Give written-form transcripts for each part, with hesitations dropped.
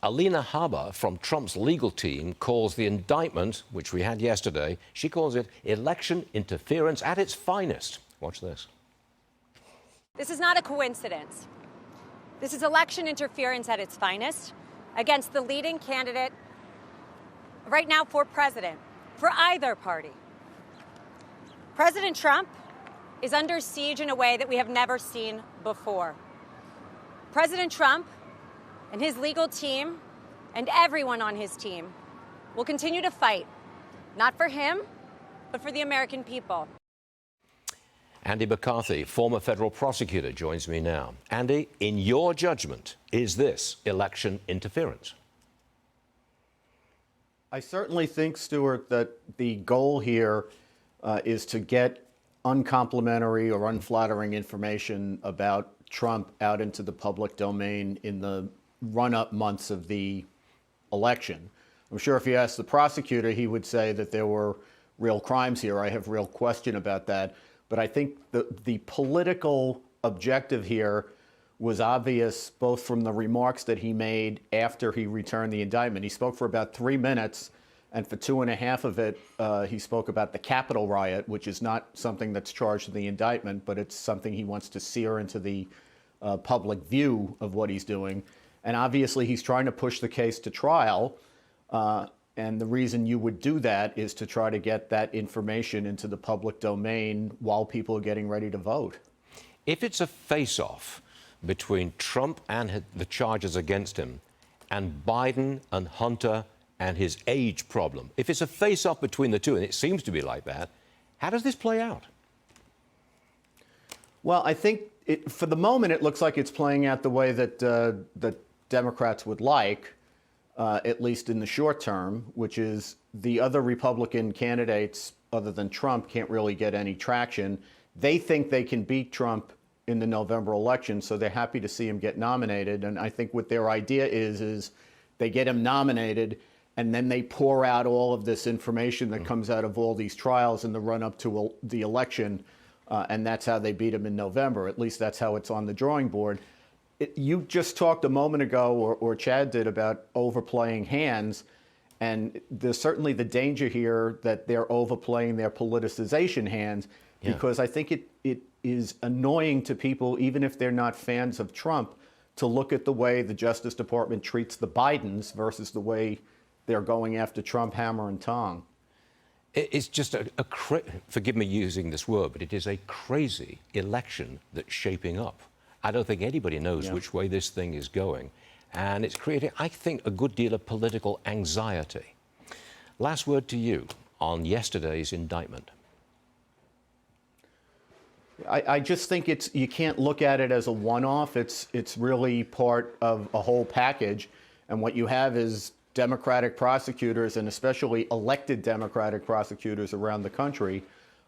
Alina Habba from Trump's legal team calls the indictment, which we had yesterday, she calls it election interference at its finest. Watch this. This is not a coincidence. This is election interference at its finest against the leading candidate right now for president, for either party. President Trump is under siege in a way that we have never seen before. President Trump and his legal team and everyone on his team will continue to fight, not for him, but for the American people. Andy McCarthy, former federal prosecutor, joins me now. Andy, in your judgment, is this election interference? I certainly think, Stuart, that the goal here is to get uncomplimentary or unflattering information about Trump out into the public domain in the run-up months of the election. I'm sure if you asked the prosecutor, he would say that there were real crimes here. I have real question about that. But I think the political objective here was obvious both from the remarks that he made after he returned the indictment. He spoke for about 3 minutes, and for 2.5 of it, he spoke about the Capitol riot, which is not something that's charged in the indictment, but it's something he wants to sear into the public view of what he's doing. And obviously, he's trying to push the case to trial. And the reason you would do that is to try to get that information into the public domain while people are getting ready to vote. If it's a face-off between Trump and the charges against him and Biden and Hunter and his age problem, if it's a face-off between the two, and it seems to be like that, how does this play out? Well, I think for the moment, it looks like it's playing out the way that the Democrats would like, at least in the short term, which is the other Republican candidates other than Trump can't really get any traction. They think they can beat Trump in the November election, so they're happy to see him get nominated. And I think what their idea is they get him nominated, and then they pour out all of this information that comes out of all these trials in the run-up to the election, and that's how they beat him in November. At least that's how it's on the drawing board. You just talked a moment ago, or Chad did, about overplaying hands, and there's certainly the danger here that they're overplaying their politicization hands, because I think it is annoying to people, even if they're not fans of Trump, to look at the way the Justice Department treats the Bidens versus the way they're going after Trump hammer and tong. It's just forgive me using this word, but it is a crazy election that's shaping up. I don't think anybody knows which way this thing is going. And it's creating, I think, a good deal of political anxiety. Last word to you on yesterday's indictment. I just think you can't look at it as a one-off. It's really part of a whole package. And what you have is Democratic prosecutors, and especially elected Democratic prosecutors around the country,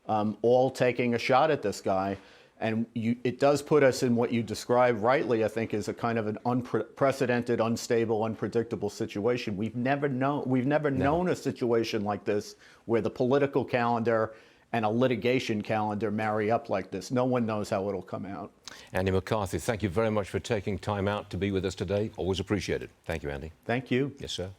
all taking a shot at this guy. And it does put us in what you described rightly, I think, as a kind of an unprecedented, unstable, unpredictable situation. We've never known a situation like this where the political calendar and a litigation calendar marry up like this. No one knows how it'll come out. Andy McCarthy, thank you very much for taking time out to be with us today. Always appreciated. Thank you, Andy. Thank you. Yes, sir.